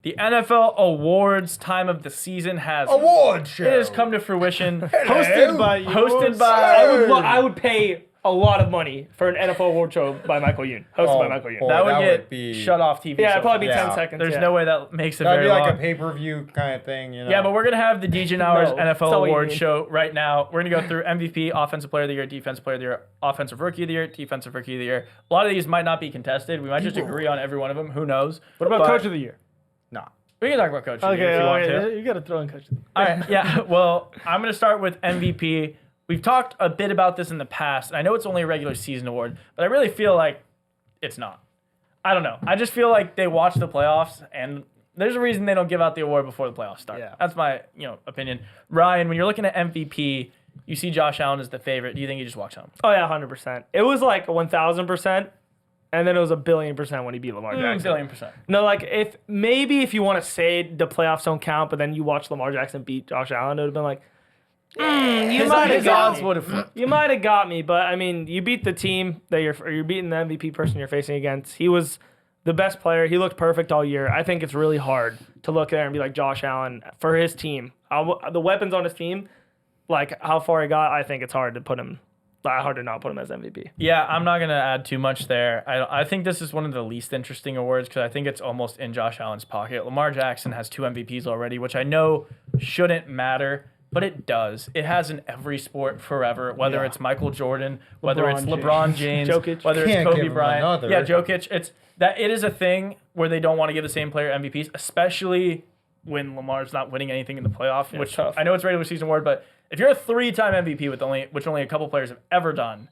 The NFL awards time of the season has Award show. It has come to fruition. Hosted by you. Hosted by I would pay a lot of money for an NFL award show by Michael Youn. Hosted by Michael Youn. boy. that would that get would be- shut off TV. Yeah, so it'd probably be fast. 10 seconds. There's yeah. no way that makes it That'd very be like long. a pay-per-view kind of thing, you know? Yeah, but we're going to have the DJ Hours No, that's NFL not what you Awards mean. show right now. We're going to go through MVP, Offensive Player of the Year, Defensive Player of the Year, Offensive Rookie of the Year, Defensive Rookie of the Year. A lot of these might not be contested. We might just agree on every one of them. Who knows? What about But Coach of the Year? Nah. We can talk about Coach of the Year if you want to. You got to throw in Coach of the Year. All right, yeah. Well, I'm going to start with MVP. We've talked a bit about this in the past, and I know it's only a regular season award, but I really feel like it's not. I don't know. I just feel like they watch the playoffs, and there's a reason they don't give out the award before the playoffs start. Yeah. That's my opinion. Ryan, when you're looking at MVP, you see Josh Allen as the favorite. Do you think he just walks home? Oh, yeah, 100%. It was like 1,000%, and then it was 1,000,000,000% when he beat Lamar Jackson. Billion percent. No, like if you want to say the playoffs don't count, but then you watch Lamar Jackson beat Josh Allen, it would have been like, you might have got odds me. would have flipped. You might have got me, but I mean, you beat the team that you're beating the MVP person you're facing against. He was the best player. He looked perfect all year. I think it's really hard to look there and be like Josh Allen for his team. The weapons on his team, like how far he got, I think it's hard to not put him as MVP. Yeah, I'm not going to add too much there. I think this is one of the least interesting awards because I think it's almost in Josh Allen's pocket. Lamar Jackson has 2 MVPs already, which I know shouldn't matter, but it does. It has in every sport forever, whether it's Michael Jordan, whether it's LeBron James, Jokic. whether it's Can't Kobe give him Bryant. another. Yeah, Jokic. It is a thing where they don't want to give the same player MVPs, especially when Lamar's not winning anything in the playoff, which tough. I know it's regular season award, but if you're a 3-time MVP which only a couple players have ever done,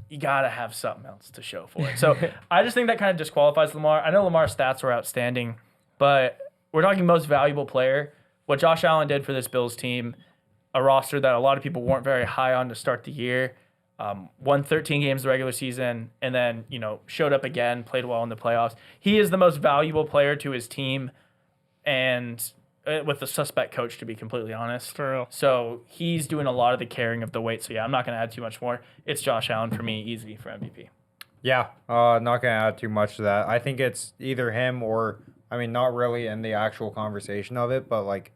you gotta have something else to show for it. So I just think that kind of disqualifies Lamar. I know Lamar's stats were outstanding, but we're talking most valuable player. What Josh Allen did for this Bills team, a roster that a lot of people weren't very high on to start the year, won 13 games the regular season, and then showed up again, played well in the playoffs. He is the most valuable player to his team, and with the suspect coach, to be completely honest. For real. So he's doing a lot of the carrying of the weight. So yeah, I'm not going to add too much more. It's Josh Allen for me, easy for MVP. Yeah, not going to add too much to that. I think it's either him or, not really in the actual conversation of it, but like,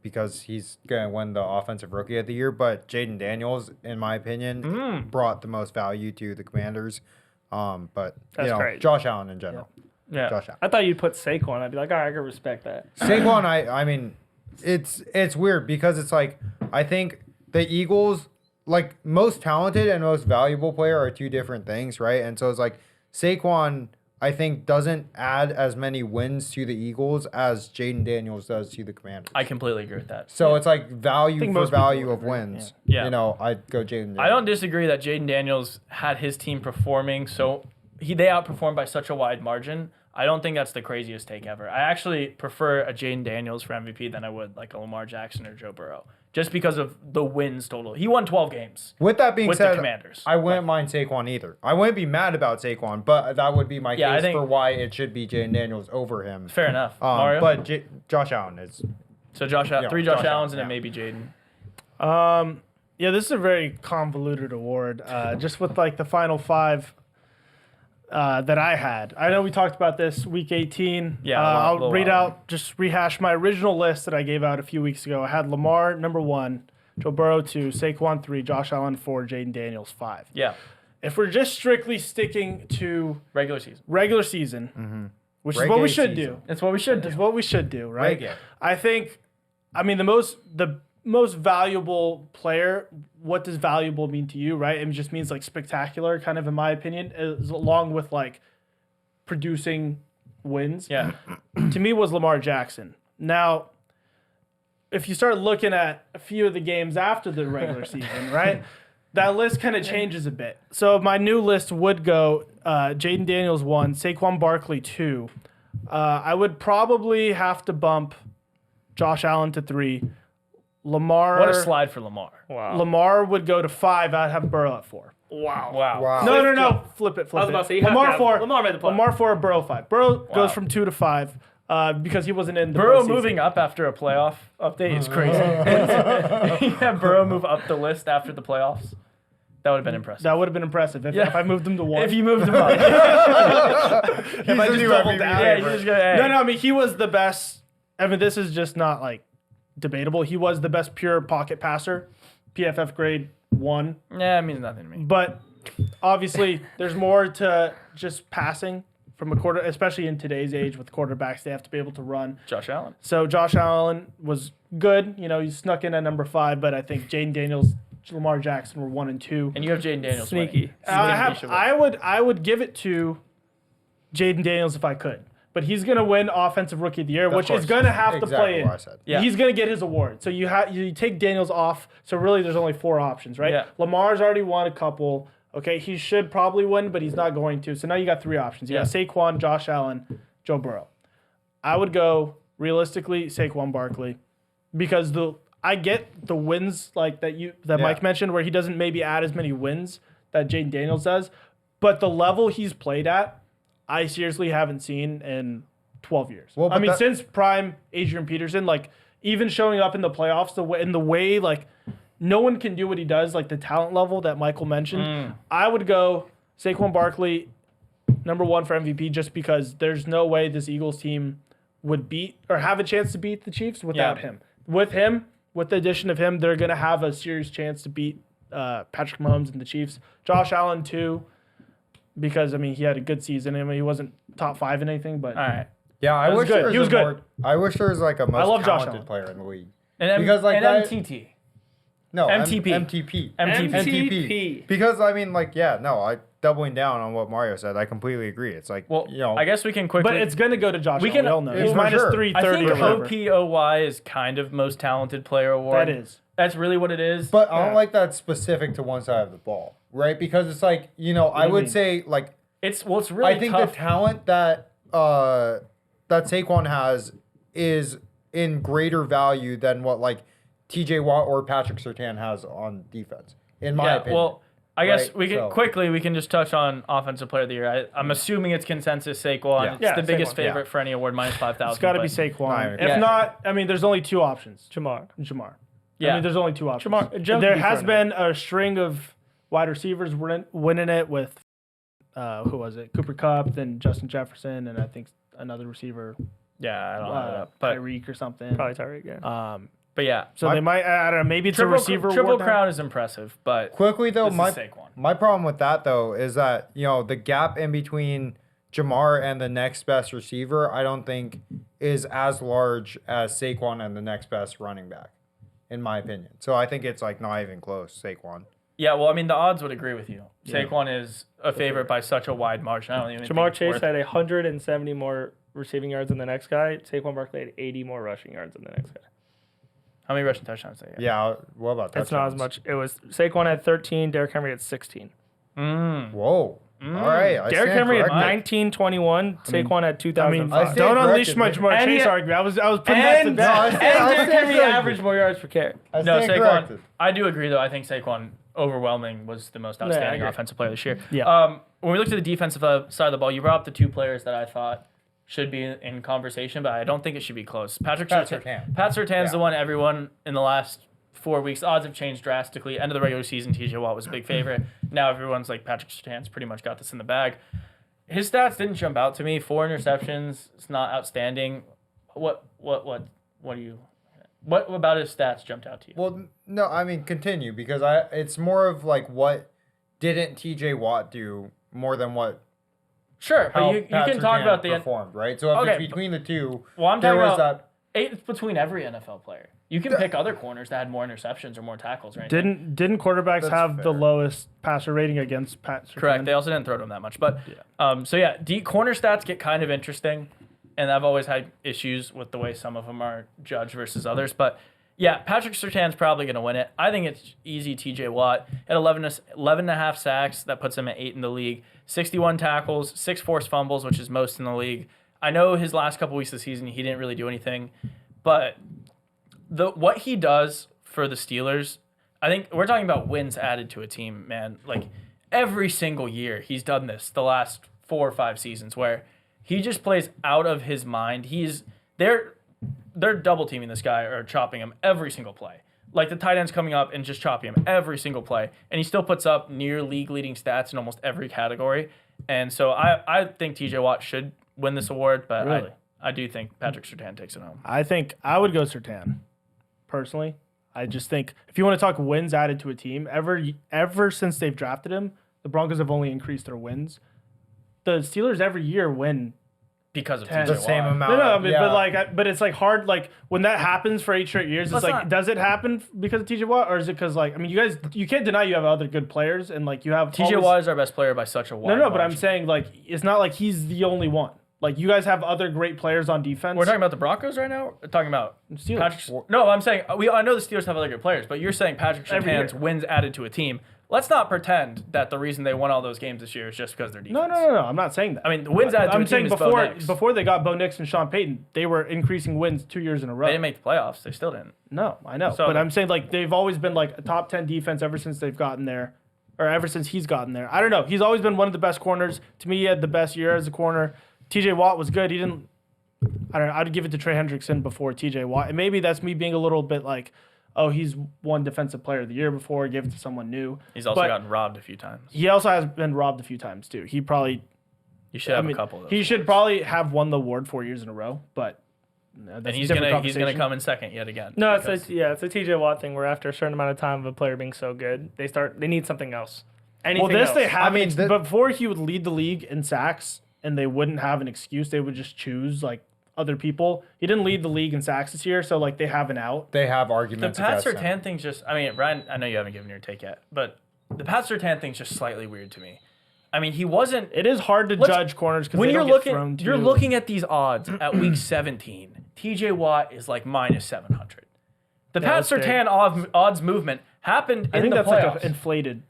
because he's going to win the Offensive Rookie of the Year. But Jaden Daniels, in my opinion, brought the most value to the Commanders. But, That's great. Josh Allen in general. Yeah. Josh Allen. I thought you'd put Saquon. I'd be like, all right, I can respect that. Saquon, it's weird because it's like, I think the Eagles, like, most talented and most valuable player are 2 different things, right? And so it's like, Saquon, I think, doesn't add as many wins to the Eagles as Jaden Daniels does to the Commanders. I completely agree with that. So it's like value for most people value would of agree, wins. yeah. I'd go Jaden Daniels. I don't disagree that Jaden Daniels had his team performing, so they outperformed by such a wide margin. I don't think that's the craziest take ever. I actually prefer a Jaden Daniels for MVP than I would like a Lamar Jackson or Joe Burrow, just because of the wins total. He won 12 games. With that being with the said, Commanders. I wouldn't mind Saquon either. I wouldn't be mad about Saquon, but that would be my Yeah, I case think- for why it should be Jaden Daniels over him. Fair enough. Mario? But Josh Allen is. So 3 Josh Josh Allen, Allens and then yeah. maybe Jaden. Yeah, this is a very convoluted award. Just with like the final 5 that I had. I know we talked about this week 18. Yeah, I'll little read while. out, just rehash my original list that I gave out a few weeks ago. I had Lamar number 1, Joe Burrow 2, Saquon 3, Josh Allen 4, Jaden Daniels 5. Yeah, If we're just strictly sticking to regular season. regular season, which is what Regular we should season. do. That's what we should do. Is what we should do, right? Regular. I think, the most valuable player, what does valuable mean to you, right? It just means like spectacular, kind of in my opinion, is along with like producing wins. Yeah, To me was Lamar Jackson. Now, if you start looking at a few of the games after the regular season, right? That list kind of changes a bit. So my new list would go Jaden Daniels 1, Saquon Barkley 2. I would probably have to bump Josh Allen to 3. Lamar. what a slide for Lamar. Wow. Lamar would go to 5. I'd have Burrow at 4. Wow. Wow. No. Flip it. I was about to say, you have to Lamar have- 4. Lamar made the play. Lamar 4, Burrow 5. Burrow Wow. goes from 2 to 5 because he wasn't in the Burrow postseason. moving up after a playoff update is crazy. Yeah, Burrow move up the list after the playoffs. That would have been impressive. That would have been impressive if I moved him to 1. If you moved him up. He's If I the just new doubled MVP down. Yeah, you favorite. just go, hey. No, No, I mean, he was the best. I mean, this is just not like debatable. He was the best pure pocket passer, PFF grade 1. Yeah, it means nothing to me. But obviously, there's more to just passing from a quarter, especially in today's age with quarterbacks. They have to be able to run. Josh Allen. So Josh Allen was good. You know, he snuck in at number 5, but I think Jaden Daniels, Lamar Jackson were 1 and 2. And you have Jaden Daniels. Sneaky. winning. I would give it to Jaden Daniels if I could. But he's going to win Offensive Rookie of the Year, which is course. going to have to Exactly play in. what I said. Yeah. He's going to get his award. So you take Daniels off. So really there's only 4 options, right? Yeah. Lamar's already won a couple. Okay, he should probably win, but he's not going to. So now you got 3 options. You got Saquon, Josh Allen, Joe Burrow. I would go, realistically, Saquon Barkley. Because I get the wins like that Mike mentioned, where he doesn't maybe add as many wins that Jaden Daniels does. But the level he's played at, I seriously haven't seen in 12 years. Well, I but mean, that- since prime Adrian Peterson, like even showing up in the playoffs, the way like no one can do what he does, like the talent level that Michael mentioned. I would go Saquon Barkley, number 1 for MVP, just because there's no way this Eagles team would beat or have a chance to beat the Chiefs without him. With him, with the addition of him, they're gonna have a serious chance to beat Patrick Mahomes and the Chiefs. Josh Allen too, because I mean he had a good season. I mean he wasn't top 5 in anything, but All right. Yeah, I was wish good. there was He was a good. more. I wish there was like a most love Josh talented Allen. player in the league. And Because, like, and that- MTT. No, MTP. MTP. MTP. Because I mean, like, yeah, no, I doubling down on what Mario said. I completely agree. It's like, Well, you know, I guess we can quickly. but it's gonna go to Josh. We Allen. can- We all know it's he's for minus sure. 330 I think or whatever. OPOY is kind of most talented player award. That is. That's really what it is. but I don't like that specific to one side of the ball, right? Because it's like, you know, I do you would mean? say like it's really I think tough. the talent that Saquon has is in greater value than what like TJ Watt or Patrick Surtain has on defense, in my opinion. Well, I guess Right, we can so- we can just touch on offensive player of the year. I'm assuming it's consensus Saquon. Yeah. It's Yeah, the biggest Saquon. favorite for any award, minus 5,000. It's got to but- be Saquon. Not even If close. not, I mean, there's only 2 options. Jamar. Jamar. Yeah. I mean, there's only 2 options. Joe There can be has thrown been a string of wide receivers winning it with, who was it? Cooper Kupp, then Justin Jefferson, and I think another receiver, Yeah, I don't know. But Tyreek or something. Probably Tyreek. Yeah. but yeah. So they might, I don't know, maybe it's a receiver Triple award now. Crown is impressive, but Quickly though, this is my Saquon. my problem with that though is that, you know, the gap in between Jamar and the next best receiver, I don't think is as large as Saquon and the next best running back, in my opinion. So I think it's like not even close, Saquon. Yeah, well, I mean, the odds would agree with you. Saquon is a favorite by such a wide margin. I don't even Jamar think it's Chase worth- had 170 more receiving yards than the next guy. Saquon Barkley had 80 more rushing yards than the next guy. How many rushing touchdowns did he have? Yeah, what about that? It's not as much. It was Saquon had 13. Derrick Henry had 16. Whoa. All right. I Derrick stand Henry had corrected. 19, 21. Saquon had 2005. I stand Don't unleash my corrected, Jamar And Chase he- argument. I was putting that to And, bed. I and stand- I Derrick stand Henry corrected. averaged more yards per carry. I No, stand Saquon. corrected. I do agree, though. I think Saquon overwhelming was the most outstanding agree. offensive player this year. Yeah. When we looked at the defensive side of the ball, you brought up the 2 players that I thought should be in conversation, but I don't think it should be close. Pat Surtain. Pat Surtain's the Yeah. one everyone in the last 4 weeks. Odds have changed drastically. End of the regular season, TJ Watt was a big favorite. Now everyone's like, Patrick Surtain's pretty much got this in the bag. His stats didn't jump out to me. 4 interceptions. It's not outstanding. What do you? What about his stats jumped out to you? Well, no, I mean continue because it's more of like what didn't TJ Watt do more than what Sure, but how you Pat can talk Surtain about the. performed, right? So if Okay, it's between the two, Well, I'm there talking was about. that. It's between every NFL player. You can pick other corners that had more interceptions or more tackles, right? Didn't quarterbacks That's have the fair. lowest passer rating against Pat Surtain? Correct. They also didn't throw to him that much, but so yeah, corner stats get kind of interesting, and I've always had issues with the way some of them are judged versus others. But yeah, Patrick Surtain's probably going to win it. I think it's easy. TJ Watt at 11 and a half sacks, that puts him at 8 in the league. 61 tackles, 6 forced fumbles, which is most in the league. I know his last couple weeks of the season he didn't really do anything, but what he does for the Steelers, I think we're talking about wins added to a team, man. Like every single year he's done this the last 4 or 5 seasons where he just plays out of his mind. They're double teaming this guy or chopping him every single play. Like the tight end's coming up and just chopping him every single play, and he still puts up near league-leading stats in almost every category. And so I think TJ Watt should win this award, but Really? I do think Patrick Surtain takes it home. I think I would go Sertan, personally. I just think if you want to talk wins added to a team, ever since they've drafted him, the Broncos have only increased their wins. The Steelers every year win. Because of 10. TJ The Watt. same amount. No, of, but it's like hard. Like when that happens for 8 straight years, it's Let's like, not- does it happen because of TJ Watt, or is it because you can't deny you have other good players and like you have TJ always- Watt is our best player by such a wide No, but I'm margin. saying like it's not like he's the only one. Like you guys have other great players on defense. We're talking about the Broncos right now? We're talking about Steelers. Patrick. No, I'm saying I know the Steelers have other good players, but you're saying Patrick Every Surtain's year. wins added to a team. Let's not pretend that the reason they won all those games this year is just because they're defense. No. I'm not saying that. I mean, the wins added to I'm a team saying is Bo before Nix. before they got Bo Nix and Sean Payton, they were increasing wins 2 years in a row. They didn't make the playoffs. They still didn't. No, I know. So, but like- I'm saying like they've always been like a top 10 defense ever since they've gotten there, or ever since he's gotten there. I don't know. He's always been one of the best corners. To me, he had the best year as a corner. TJ Watt was good. He didn't. I don't know. I'd give it to Trey Hendrickson before TJ Watt, and maybe that's me being a little bit like, oh, he's won Defensive Player of the Year before. Give it to someone new. He's also But gotten robbed a few times. He also has been robbed a few times too. He probably. You should have a couple of those. He should probably have won the award 4 years in a row, but. That's And a he's different gonna conversation. come in second yet again. No, because- it's a TJ Watt thing where after a certain amount of time of a player being so good, they need something else. Anything Well, this else. they have. I mean, before he would lead the league in sacks, and they wouldn't have an excuse. They would just choose like other people. He didn't lead the league in sacks this year, so like they have an out. They have The arguments Pat against him. Surtain thing's just. I mean, Ryan, I know you haven't given your take yet, but the Pat Surtain thing's just slightly weird to me. I mean, he wasn't. It is hard to Let's- judge corners because When they you're don't get thrown looking, to. you're looking at these odds at week 17. TJ Watt is like minus 700. The Pat that's big. Surtain odds movement happened I in think the that's playoffs. like an inflated.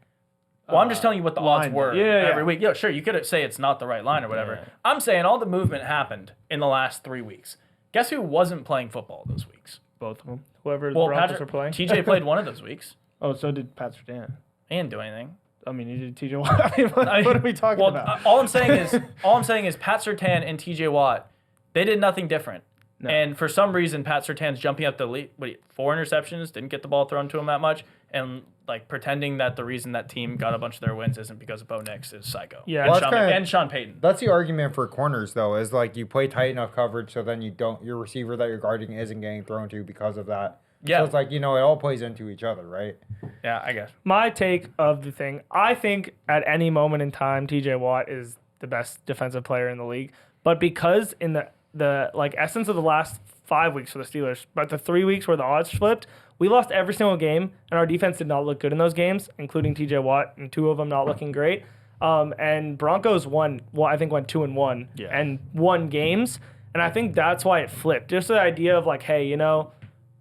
Well, I'm just telling you what the odds line. were Yeah. every week. Yeah, sure, you could say it's not the right line or whatever. I'm saying all the movement happened in the last 3 weeks. Guess who wasn't playing football those weeks? Both of them. Whoever the Well, Broncos are playing. TJ played one of those weeks. Oh, so did Pat Surtain. He didn't do anything. I mean, he did TJ Watt. I mean, what are we talking Well, about? all I'm saying is Pat Surtain and TJ Watt, they did nothing different. No. And for some reason, Pat Surtain's jumping up the lead. 4 interceptions, didn't get the ball thrown to him that much, and like pretending that the reason that team got a bunch of their wins isn't because of Bo Nix is psycho. Yeah. and, Well, Sean, that's kinda- and Sean Payton. That's the argument for corners, though, is like you play tight enough coverage so then your receiver that you're guarding isn't getting thrown to because of that. Yeah. So it's like, it all plays into each other, right? Yeah, I guess. My take of the thing, I think at any moment in time, TJ Watt is the best defensive player in the league. But because in the like essence of the last 5 weeks for the Steelers, but the 3 weeks where the odds flipped, we lost every single game, and our defense did not look good in those games, including TJ Watt, and 2 of them not looking great. And Broncos went 2-1 and won games, and I think that's why it flipped. Just the idea of like, hey,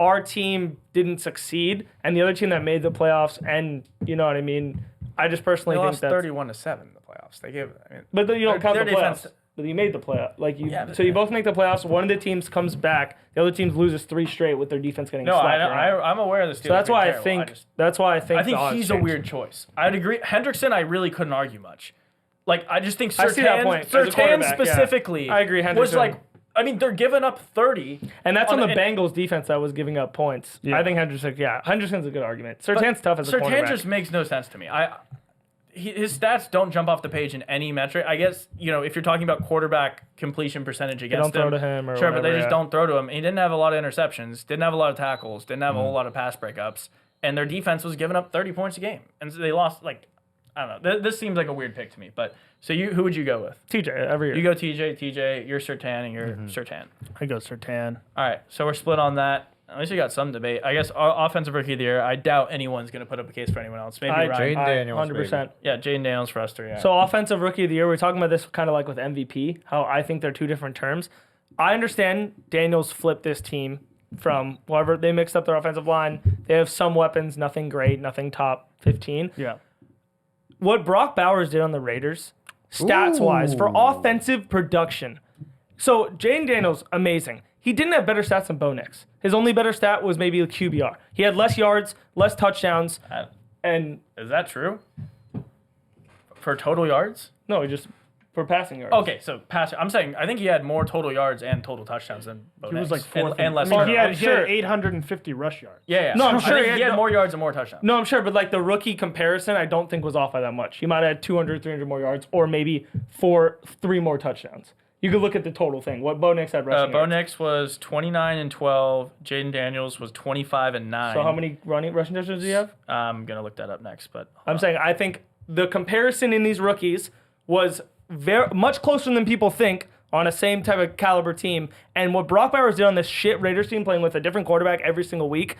our team didn't succeed, and the other team that made the playoffs, and you know what I mean. I just personally They think lost that's 31-7 in the playoffs. They gave. I mean, but you don't count their the playoffs. defense- But you made the playoff. Yeah, but- So you both make the playoffs. One of the teams comes back. The other team loses 3 straight with their defense getting no, slapped around. I'm aware of the Steelers. So that's being why I terrible. think. just- That's why I think. I think the odds he's a changed. weird choice. I'd agree. Hendrickson, I really couldn't argue much. Like, I just think I see that Surtain, point. As a Surtain quarterback, yeah. specifically I agree, was Hendrickson. like, I mean, they're giving up 30. And that's on the and- Bengals defense that was giving up points. Yeah. I think Hendrickson's a good argument. Surtain's tough as a Surtain quarterback. just makes no sense to me. His stats don't jump off the page in any metric. I guess, if you're talking about quarterback completion percentage against don't throw to him or sure, but they whatever, just yeah. don't throw to him. He didn't have a lot of interceptions, didn't have a lot of tackles, didn't have a whole lot of pass breakups, and their defense was giving up 30 points a game. And so they lost, I don't know. This seems like a weird pick to me. But so who would you go with? TJ every year. You go TJ, you're Surtain, and you're Surtain. I go Surtain. All right, so we're split on that. At least we got some debate. I guess our offensive rookie of the year, I doubt anyone's going to put up a case for anyone else. Maybe Ryan. Jaden Daniels, 100%. Yeah, Jaden Daniels for us three. Yeah. So offensive rookie of the year, we're talking about this kind of like with MVP, how I think they're 2 different terms. I understand Daniels flipped this team from whoever they mixed up their offensive line. They have some weapons, nothing great, nothing top 15. Yeah. What Brock Bowers did on the Raiders, stats wise, for Ooh. offensive production. So Jaden Daniels, amazing. He didn't have better stats than Bo Nix. His only better stat was maybe a QBR. He had less yards, less touchdowns, Uh, and is that true? For total yards? no, he just for passing yards. Okay, so I'm saying I think he had more total yards and total touchdowns than Bo He was Nix. like fourth. and less I mean, he turnovers. had 850 rush yards. Yeah. No, I'm I sure think he had more yards and more touchdowns. No, I'm sure, but like the rookie comparison, I don't think was off by that much. He might have had 200, 300 more yards, or maybe 3 more touchdowns. You could look at the total thing. What Bo Nix had rushing Bo yards. Nix was 29 and 12. Jaden Daniels was 25 and 9. So how many rushing touchdowns do you have? I'm gonna look that up next, but I'm saying I think the comparison in these rookies was very much closer than people think on a same type of caliber team. And what Brock Bowers did on this shit Raiders team, playing with a different quarterback every single week,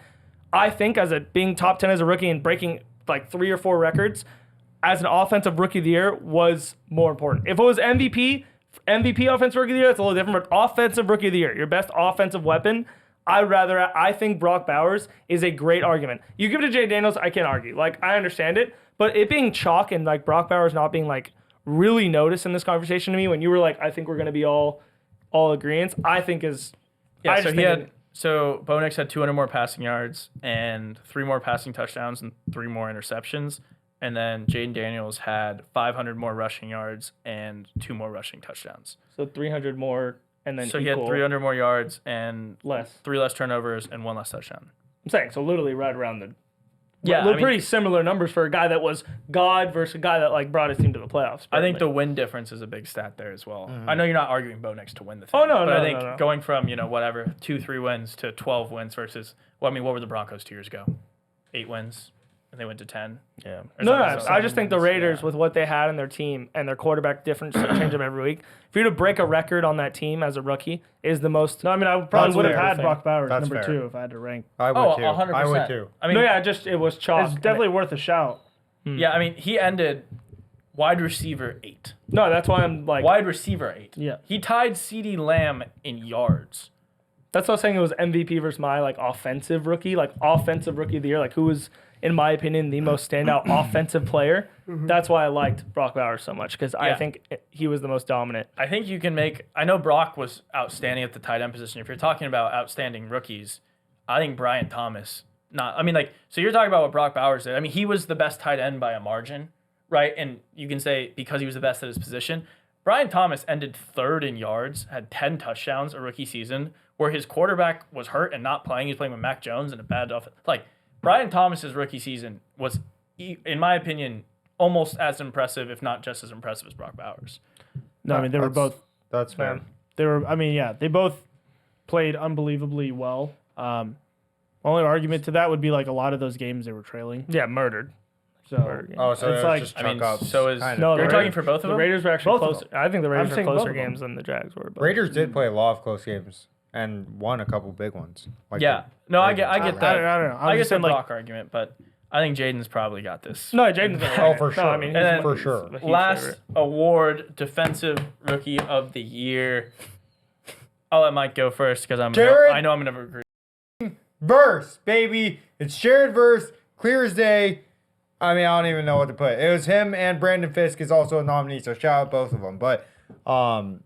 I think being top 10 as a rookie and breaking like 3 or 4 records as an offensive rookie of the year was more important. If it was MVP offensive rookie of the year, that's a little different. But offensive rookie of the year, your best offensive weapon, I think Brock Bowers is a great argument. You give it to Jay Daniels, I can't argue. Like, I understand it, but it being chalk and like Brock Bowers not being like really noticed in this conversation to me when you were like, I think we're gonna be all agreeance, I think is yeah. I So just he think had Bo Nix had 200 more passing yards and 3 more passing touchdowns and 3 more interceptions. And then Jaden Daniels had 500 more rushing yards and 2 more rushing touchdowns. so 300 more and then So he had equal 300 more yards and less. 3 less turnovers and 1 less touchdown. I'm saying so literally right around the Yeah, they're I mean- pretty similar numbers for a guy that was God versus a guy that like brought his team to the playoffs. I think probably. the win difference is a big stat there as well. I know you're not arguing Bo Nix to win the thing. Oh, no, but no, I think no. going from, 2-3 wins to 12 wins versus, what were the Broncos 2 years ago? 8 wins, and they went to 10. Yeah. Or No, something. I just think the Raiders, Yeah. with what they had in their team and their quarterback difference change them every week. If you're to break a record on that team as a rookie, is the most. No, I mean, I probably That's would have fair. had Brock Bowers That's number fair. 2 if I had to rank. I would Oh, too. 100%. I would too. I mean, No, yeah, just it was chalk. It's definitely worth a shout. yeah, I mean, he ended wide receiver 8. No, that's why I'm like. Wide receiver 8. Yeah. He tied CeeDee Lamb in yards. That's what I was saying. It was MVP versus my like offensive rookie of the year, like who was, in my opinion, the most standout offensive player. That's why I liked Brock Bowers so much because I Yeah. think he was the most dominant. I think you can make. I know Brock was outstanding at the tight end position. If you're talking about outstanding rookies, I think Brian Thomas. So you're talking about what Brock Bowers did. I mean, he was the best tight end by a margin, right? And you can say because he was the best at his position. Brian Thomas ended 3rd in yards, had 10 touchdowns a rookie season, where his quarterback was hurt and not playing. He's playing with Mac Jones and a bad offense. Like, Brian Thomas's rookie season was, in my opinion, almost as impressive, if not just as impressive as Brock Bowers. No, I mean, they were both. That's fair. They were. I mean, yeah, they both played unbelievably well. Only argument to that would be like a lot of those games they were trailing. Yeah, murdered. So Oh, so It's it's like- just I mean, chuck ups. so is- kind of. No, You're the talking Raiders- for both of The them? Raiders were actually Both of closer. I think the Raiders were saying both closer of them. games than the Jags were. But. Raiders did play a lot of close games and won a couple big ones. Like Yeah. the No, I get Ravens. that. I don't know. I I'm get just the saying, like, Brock argument, but I think Jaden's probably got this. No, Jaden's gonna Oh, win for it. sure. No, I mean, And then- For sure. he's a huge Last favorite. award, Defensive Rookie of the Year. I'll let Mike go first because Jared? I know I'm gonna agree. Verse, baby. It's shared verse, clear as day. I mean, I don't even know what to put. It was him and Brandon Fisk is also a nominee, so shout out both of them. But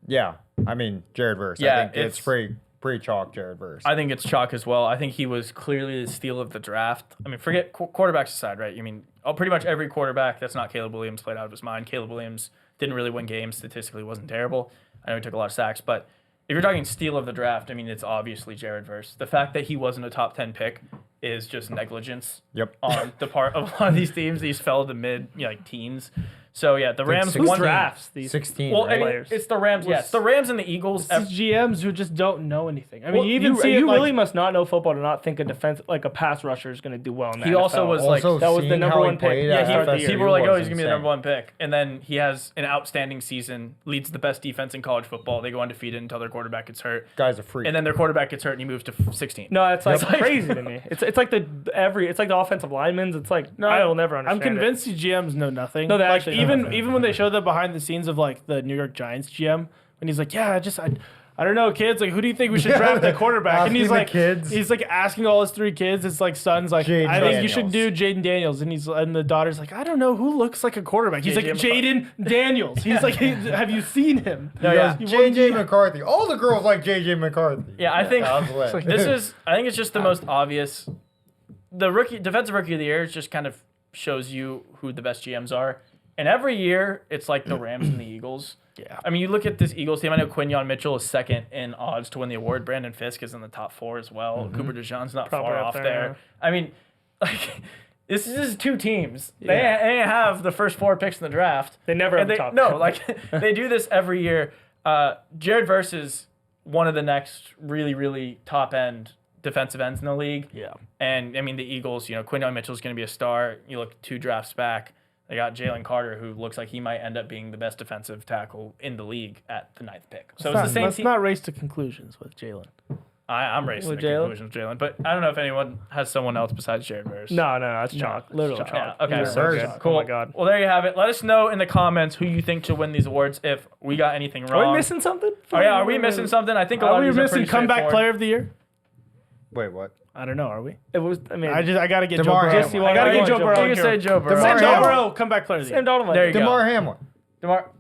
yeah, I mean, Jared Verse. Yeah, I think it's pretty chalk Jared Verse. I think it's chalk as well. I think he was clearly the steal of the draft. I mean, forget quarterbacks aside, right? I mean, pretty much every quarterback that's not Caleb Williams played out of his mind. Caleb Williams didn't really win games. Statistically, wasn't terrible. I know he took a lot of sacks, but if you're talking steal of the draft, I mean, it's obviously Jared Verse. The fact that he wasn't a top 10 pick is just negligence Yep. on the part of a lot of these teams. These fell to mid, teens. So yeah, the Rams Who won. drafts these 16, Well, right? I mean, players. it's the Rams. Yeah, it's the Rams and the Eagles. It's these GMs who just don't know anything. I mean, Well, you even see it you like, really must not know football to not think a defense like a pass rusher is going to do well in the He NFL. also was like Also, that was the seeing number how he one pick. played Yeah, at he started the FSU year. people were like, was "Oh, he's gonna be the insane. number one pick," and then he has an outstanding season, leads the best defense in college football. They go undefeated until their quarterback gets hurt, Guy's a freak. and then their quarterback gets hurt, and he moves to 16. No, it's like It's like- crazy to me. It's like it's like the offensive linemen's. It's like No, I will never I'm understand. convinced these GMs know nothing. No, they like, actually know even nothing. even when they show the behind the scenes of like the New York Giants GM, and he's like, yeah, I don't know, kids. Like, who do you think we should Yeah, draft the quarterback? And he's asking the like, kids. he's like asking all his 3 kids. His like son's like, Jaden I think you should do Daniels. Jaden Daniels, and the daughter's like, I don't know who looks like a quarterback. He's like JJ Jaden Daniels. He's like, have you seen him? No, He yeah. goes, JJ McCarthy. All the girls like JJ McCarthy. Yeah, I think That was lit. I think it's just the most obvious. The defensive rookie of the year just kind of shows you who the best GMs are. And every year, it's like the Rams and the Eagles. Yeah. I mean, you look at this Eagles team. I know Quinyon Mitchell is second in odds to win the award. Brandon Fisk is in the top 4 as well. Cooper DeJean's not Probably far up off there, there. yeah. I mean, like, this is just 2 teams. They have the first 4 picks in the draft. They never have And the top No, 10. like they do this every year. Jared Verse is one of the next really, really top end defensive ends in the league. Yeah. And I mean, the Eagles, Quinyon Mitchell's going to be a star. You look 2 drafts back, they got Jalen Carter, who looks like he might end up being the best defensive tackle in the league at the 9th pick. So it's the same Let's team. not race to conclusions with Jalen. I'm racing With the Jalen? conclusions, Jalen. But I don't know if anyone has someone else besides Jared Verse. No, that's chalk. Literal Chalk. chalk. Yeah, okay, He's so good. good. Cool. Oh my god. Well, there you have it. Let us know in the comments who you think should win these awards. If we got anything wrong. Are we missing something? Oh yeah, are we missing something? I think a lot Are we of these missing pretty comeback straightforward. player of the year? Wait, what? I don't know. Are we? It was. I mean, I gotta get Joe DeMar Burrow. Hamlin. I gotta I get want Joe Joe Burrow. Burrow. You in can say here. Joe Burrow. DeMar Joe Hamlin. Burrow, comeback player of the year. Sam Donald. There you go. DeMar Hamlin. DeMar,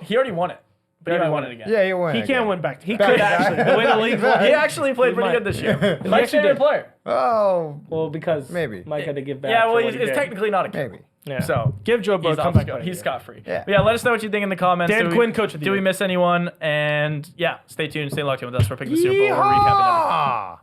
he already won it. But he might win it again. Yeah, he won. He again. can't win back. He Back could to back. actually. The way the league Back. He actually played pretty might. good this year. Mike's actually favorite did. player. Oh, Well, because Maybe. Mike had to give back. Yeah, well, for what he's he it's did. technically not a kid. maybe. Yeah. So give Joe Burrow he's, comeback player. he's scot free. Yeah. But yeah, let us know what you think in the comments. Dan Do we- Quinn, coach of the Do we year. miss anyone? And yeah, stay tuned, stay locked in with us for Pick the Super Bowl. We're recapping everything. Yeehaw!